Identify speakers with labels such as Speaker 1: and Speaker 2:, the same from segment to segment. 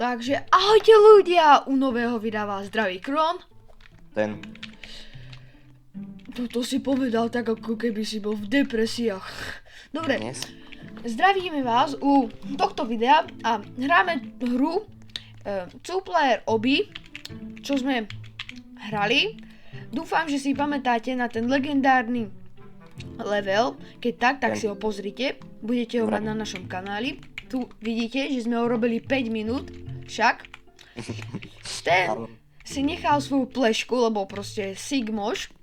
Speaker 1: Takže ahojte ľudia, u nového videa vás zdraví Kron.
Speaker 2: Ten.
Speaker 1: To si povedal tak, ako keby si bol v depresiách. Dobre,
Speaker 2: Dnes.
Speaker 1: zdravíme vás u tohto videa a hráme hru Two Player Obby, čo sme hrali. Dúfam, že si pamätáte na ten legendárny level. Keď tak si ho pozrite. Budete ho mať na našom kanáli. Tu vidíte, že sme ho robili 5 minút. Však. Ten si nechal svoju plešku, lebo proste Sigmoš.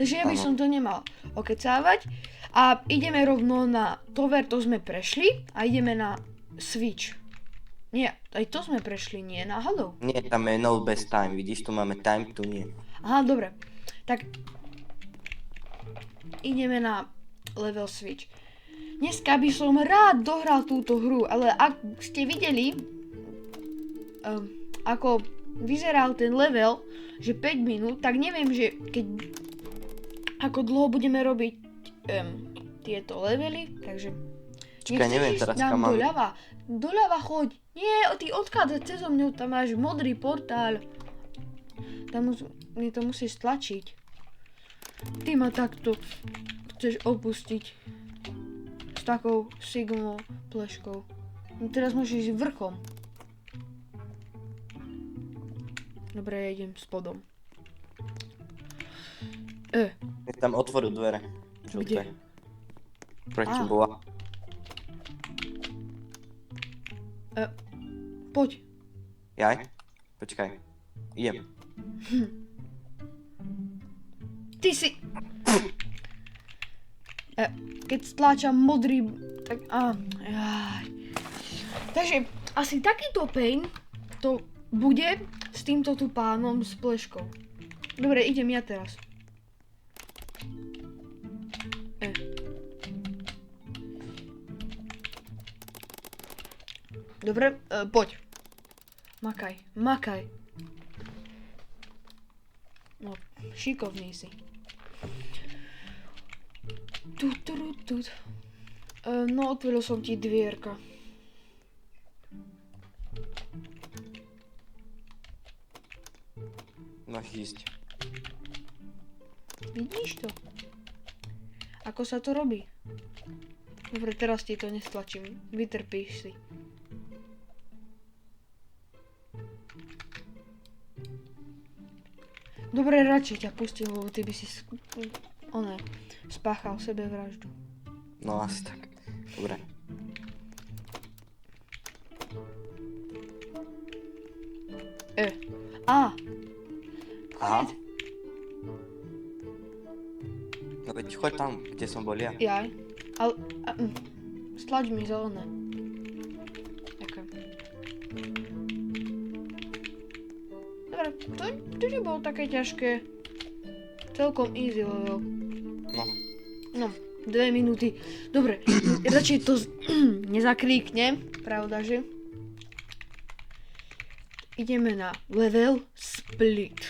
Speaker 1: Takže ja by som to nemal okecávať. A ideme rovno na Tower, to sme prešli. A ideme na Switch. Nie, aj to sme prešli, nie na Halo.
Speaker 2: Nie, tam je no best time, vidíš, tu máme time, tu nie.
Speaker 1: Aha, dobre. Tak ideme na level Switch. Dneska by som rád dohral túto hru, ale ak ste videli, ako vyzeral ten level, že 5 minút, tak neviem, že ako dlho budeme robiť tieto levely, takže
Speaker 2: Čakaj, neviem teraz, kam mám.
Speaker 1: Doľava choď. Nie, ty odchádzať cezo mňu, tam máš modrý portál. Tam mi to musíš stlačiť. Ty ma takto chceš opustiť. S takou Sigmou pleškou. No teraz môžeš ísť vrchom. Dobre, ja idem spodom.
Speaker 2: Tam otvoril dvere.
Speaker 1: Kde?
Speaker 2: Prečo bola?
Speaker 1: Poď.
Speaker 2: Jaj? Počkaj. Idem.
Speaker 1: Ty si... keď stláčam modrý... Tak... Jaj. Takže asi takýto pain to bude s týmto tu pánom s pleškou. Dobre, idem ja teraz. Dobre, poď. Makaj. No, šikovný si. No, otvoril som ti dvierka.
Speaker 2: Máš ísť.
Speaker 1: Vidíš to? Ako sa to robí? Dobre, teraz ti to nestlačím. Vytrpíš si. Dobre, radšej ťa pustím, lebo ty by si spáchal sebevraždu.
Speaker 2: No asi tak. Dobre. Aha. No veď choď tam, kde som bol ja.
Speaker 1: Jaj. Ale... stlač mi zelené. Ďakujem. Dobre, to nebolo také ťažké. Celkom easy level. No, 2 minúty. Dobre, radšej to nezakríknem, pravda, že? Ideme na level split.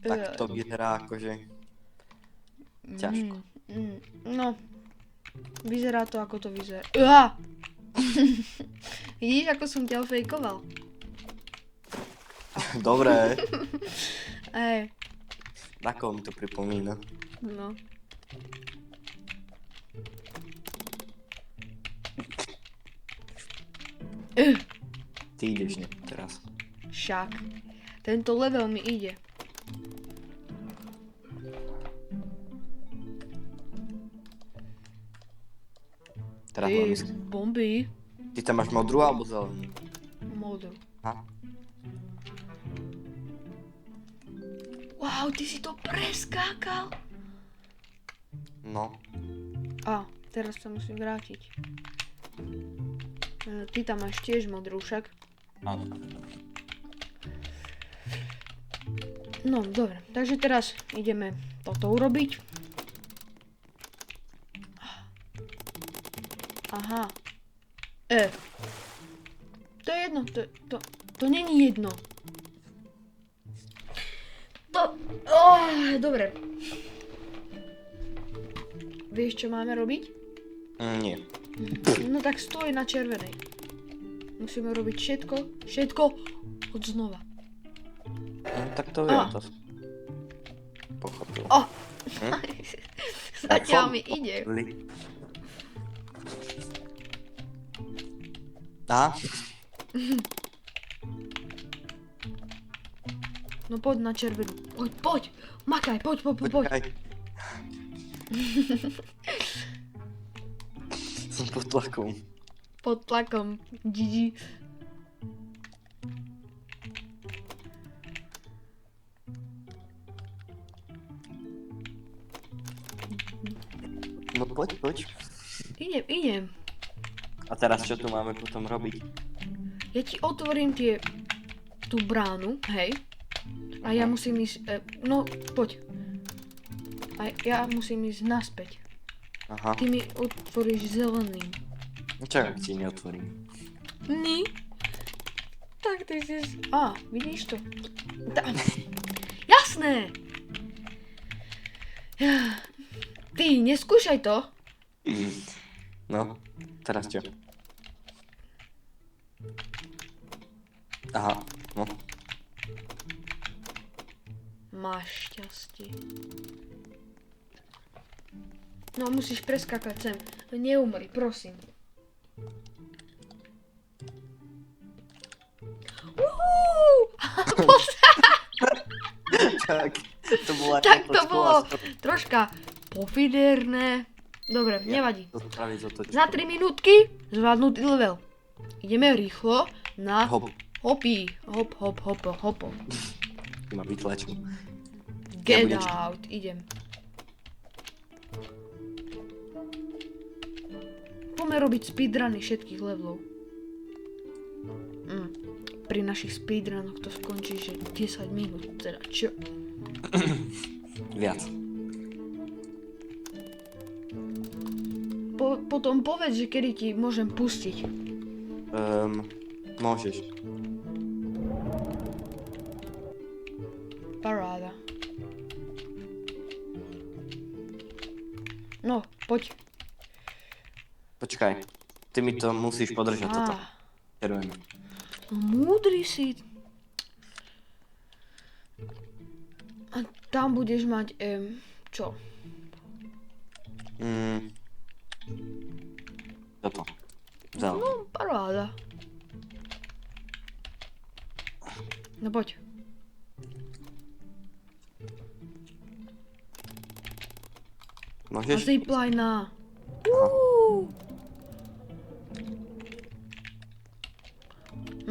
Speaker 2: Tak to vyzerá akože... ťažko.
Speaker 1: No, vyzerá to ako to vyzerá. Vidíš, ako som ťa ofejkoval?
Speaker 2: Dobre. Na koho mi to pripomína?
Speaker 1: No.
Speaker 2: Ty ideš, ne? Teraz.
Speaker 1: Však. Tento level mi ide.
Speaker 2: Teraz
Speaker 1: Ty,
Speaker 2: mám ísť.
Speaker 1: bomby.
Speaker 2: Ty tam máš modrú alebo zelenú?
Speaker 1: Modrú.
Speaker 2: Aha.
Speaker 1: Wow, ty si to preskákal.
Speaker 2: No.
Speaker 1: Teraz sa musím vrátiť. Ty tam máš tiež modrú však.
Speaker 2: Áno.
Speaker 1: No, dobre. Takže teraz ideme toto urobiť. Aha. To je jedno. To není jedno. Dobre. Vieš, čo máme robiť?
Speaker 2: Nie.
Speaker 1: No tak stoj na červenej. Musíme robiť všetko od znova.
Speaker 2: No, tak to viem, to som pochopil.
Speaker 1: O!
Speaker 2: Hm?
Speaker 1: Zatiaľ mi ide.
Speaker 2: Aha,
Speaker 1: No poď na červenú. Poď. Makaj, poď.
Speaker 2: počkaj. Som pod tlakom.
Speaker 1: Pod tlakom. GG.
Speaker 2: No poď.
Speaker 1: Idem.
Speaker 2: A teraz čo tu máme potom robiť?
Speaker 1: Ja ti otvorím tú bránu, hej? A ja musím ísť, no poď. A ja musím ísť naspäť.
Speaker 2: Aha,
Speaker 1: Ty mi otvoríš zeleným.
Speaker 2: čak ti neotvorím.
Speaker 1: Ni? Tak ty si... vidíš to? Jasné! Ty, neskúšaj to.
Speaker 2: No, teraz čo? Aha, no.
Speaker 1: Máš šťastie. No musíš preskakať sem. Neumri, prosím.
Speaker 2: Tak, to bola...
Speaker 1: Tak to bolo troška pofiderné. Dobre, nevadí.
Speaker 2: To spraviť za to.
Speaker 1: Za 3 minútky zvládnutý level. Ideme rýchlo na
Speaker 2: Hop,
Speaker 1: hopy. Hopo.
Speaker 2: ty ma vytlačil.
Speaker 1: Get
Speaker 2: budem-
Speaker 1: out. Idem. Poďme robiť speedruny všetkých levelov. Pri našich speedrunoch to skončí, že 10 minút, teda čo?
Speaker 2: Viac.
Speaker 1: Potom povedz, že kedy ti môžem pustiť.
Speaker 2: Môžeš.
Speaker 1: Paráda. No, poď.
Speaker 2: Počkaj, ty mi to musíš podržať toto. Červené.
Speaker 1: No, múdry si. A tam budeš mať, čo?
Speaker 2: Toto. Zelené.
Speaker 1: No, paráda. No poď. A
Speaker 2: Môžeš?
Speaker 1: zipline.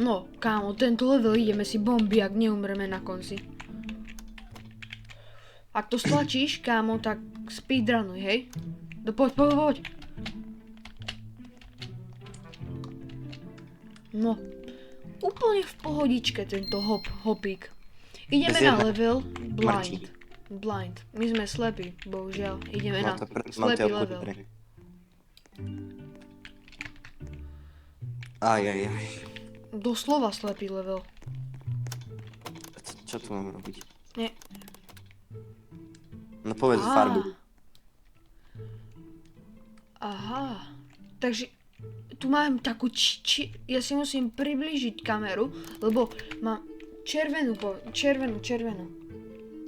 Speaker 1: No, kámo, tento level ideme si bomby, ak neumreme na konci. Ak to stlačíš, kámo, tak speedrunuj, hej? No poď. No, úplne v pohodičke tento hopík. Ideme
Speaker 2: Bez
Speaker 1: na
Speaker 2: jednej
Speaker 1: level
Speaker 2: mrči.
Speaker 1: blind. My sme slepí, bohužiaľ. Ideme na
Speaker 2: Mám ťa
Speaker 1: slepý level.
Speaker 2: podržať. Aj.
Speaker 1: Doslova slepý level.
Speaker 2: Čo tu mám robiť?
Speaker 1: Nie.
Speaker 2: No povedz farbu.
Speaker 1: Aha. Takže tu mám takú ja si musím priblížiť kameru, lebo mám červenú.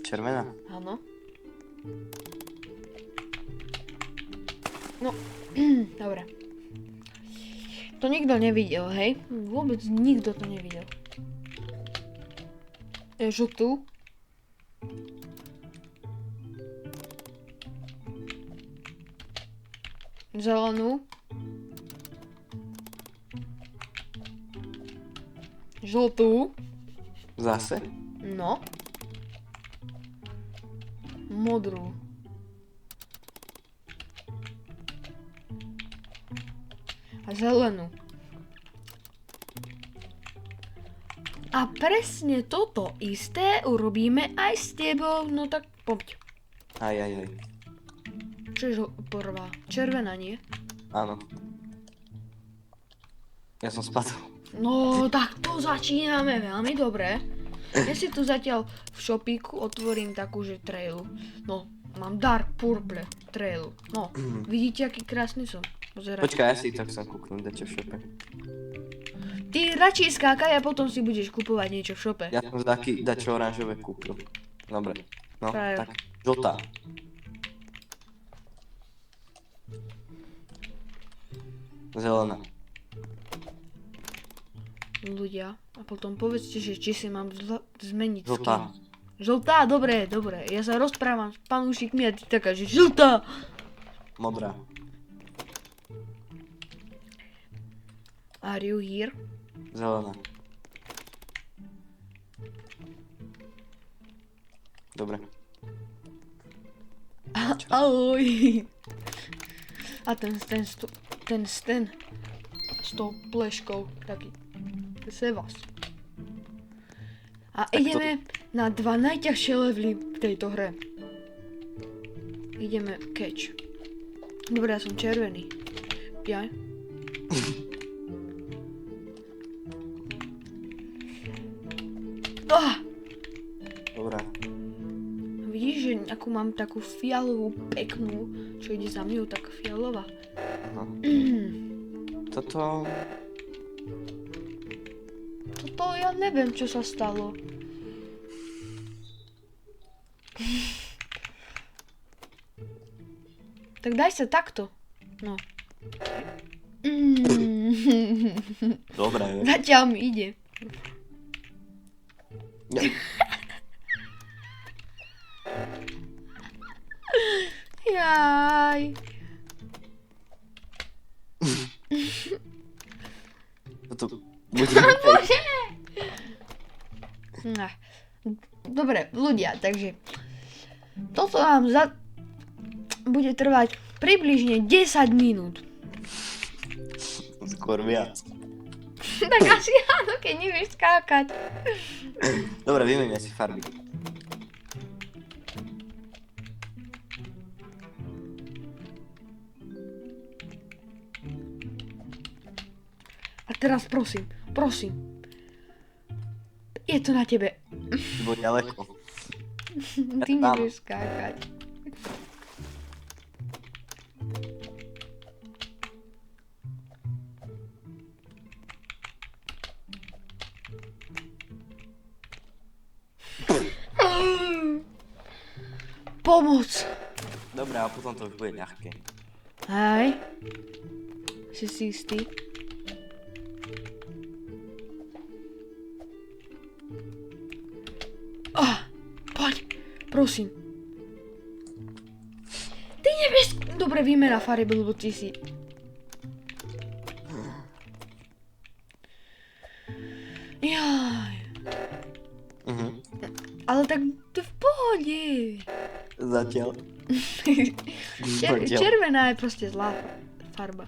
Speaker 2: Červená?
Speaker 1: Áno. No, dobre. To nikto nevidel, hej? Vôbec nikto to nevidel. Žltú. Zelenú. Žltú.
Speaker 2: Zase?
Speaker 1: No. Modrú. A zelenú. A presne toto isté urobíme aj s tebou, no tak poď.
Speaker 2: Aj.
Speaker 1: Čo je prvá? Červená, nie?
Speaker 2: Áno. Ja som spadol.
Speaker 1: No, tak to začíname veľmi dobre. Ja si tu zatiaľ v shopíku otvorím takú, že trailu. No, mám dark purple trailu. No, vidíte, aký krásny som. Pozerajte.
Speaker 2: Počkaj, ja si tak chcem kúknúť, dajte v šope.
Speaker 1: Ty radšej skákaj a potom si budeš kupovať niečo v šope.
Speaker 2: Ja som dačo oranžové kúpil. Dobre, no,
Speaker 1: Frajer.
Speaker 2: tak, žltá. Zelená.
Speaker 1: Ľudia. A potom povedzte, že či si mám zmeniť
Speaker 2: Žltá.
Speaker 1: skin. Žltá, dobre, dobre. Ja sa rozprávam s panúšikmi a ty taká, že žltá.
Speaker 2: Modrá.
Speaker 1: Are you here?
Speaker 2: Zelená. Dobre.
Speaker 1: Ahoj. A ten sten s tou pleškou, taký sevas. A ideme na 2 najťažšie levely v tejto hre. Ideme catch. Dobre, ja som červený. Ja?
Speaker 2: Dobre.
Speaker 1: Vidíš, že akú mám takú fialovú peknú, čo ide za mňou, tak fialová.
Speaker 2: Aha. Toto...
Speaker 1: Toto ja neviem, čo sa stalo. Tak daj sa takto. No.
Speaker 2: Dobre.
Speaker 1: Zatiaľ mi ide.
Speaker 2: Ja.
Speaker 1: Jaj.
Speaker 2: Toto bude...
Speaker 1: Dobre, ľudia, takže toto nám bude trvať približne 10 minút.
Speaker 2: Skôr viac.
Speaker 1: Tak asi áno, keď nevieš skákať.
Speaker 2: Dobre, vymeňme si farby.
Speaker 1: A teraz prosím. Je to na tebe.
Speaker 2: Bo ďaleko.
Speaker 1: Ty nevieš skákať. Pomoc!
Speaker 2: Dobre, a potom to už bude ľahké.
Speaker 1: Hej. Si istý? Poď, prosím. Ty nevieš... Dobre, výmena farieb, lebo ty si... Jaj. Ale tak to v pohode.
Speaker 2: Zatiaľ.
Speaker 1: Červená je proste zlá farba.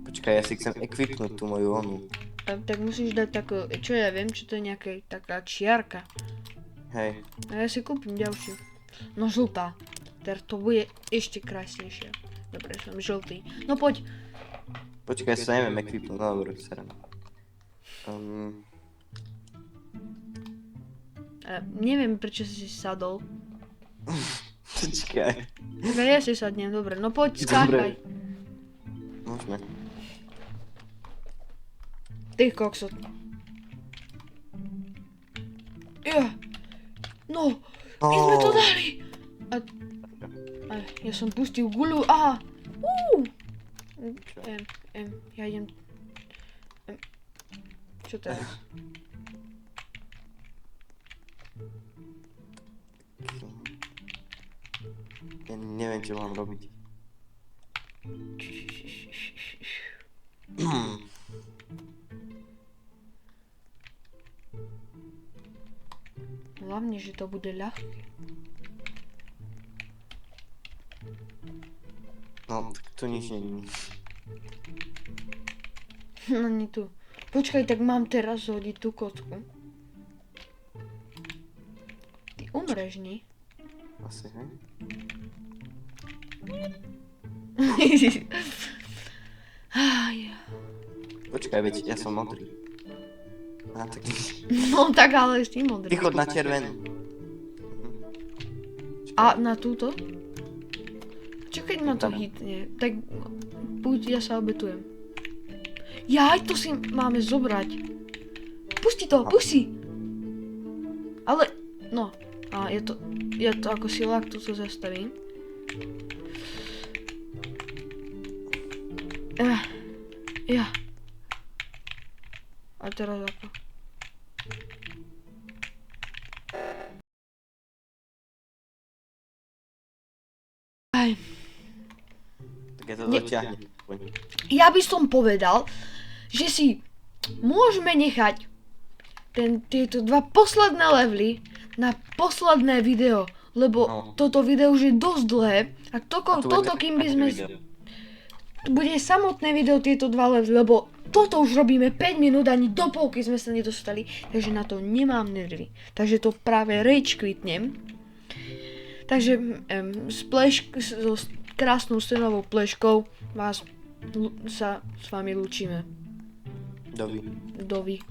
Speaker 2: Počkaj, ja si chcem ekvipnúť tú moju onu.
Speaker 1: Tak musíš dať takú, čo ja viem, čo to je nejaká taká čiarka.
Speaker 2: Hej.
Speaker 1: A ja si kúpim ďalšiu. No žltá. Teraz to bude ešte krásnejšie. Dobre, som žltý. No poď.
Speaker 2: Počkaj, ja sa neviem ekvipnúť, no dobre, serem.
Speaker 1: Neviem, prečo si sadol.
Speaker 2: Počkaj.
Speaker 1: Tak ja si sadnem, dobre. No poď, skákaj.
Speaker 2: Môžeme.
Speaker 1: Ty koksot. No, my sme to dali. A ja som pustil guľu, aha. Ja idem. Čo to je?
Speaker 2: Ja neviem, čo mám robiť.
Speaker 1: Hlavne, že to bude ľahké.
Speaker 2: No, tak tu nič není.
Speaker 1: No nie tu. Počkaj, tak mám teraz hodiť tú kocku. Ty umreš, nie?
Speaker 2: Asi, hej? Počkaj, veď ja som modrý. Tak...
Speaker 1: No tak ale si modrý.
Speaker 2: Vychod na červenú.
Speaker 1: A na túto? Čo keď ma to hitne? Tak buď ja sa obetujem. Jaj, to si máme zobrať. Pusti to, pusti. Ale, no. A je to ako sila, tu sa zastavím. Ja. A teraz ako? Aj.
Speaker 2: Tak je to dotiahne.
Speaker 1: Ja by som povedal, že si môžeme nechať tieto dva posledné levely na posledné video, lebo toto video už je dosť dlhé a toto kým by sme... Bude samotné video tieto dva levely, lebo toto už robíme 5 minút, ani do polky sme sa nedostali, takže na to nemám nervy. Takže to práve rage quitnem. Takže so krásnou stenovou pleškou sa s vami lúčime.
Speaker 2: Dovi.
Speaker 1: Dovi.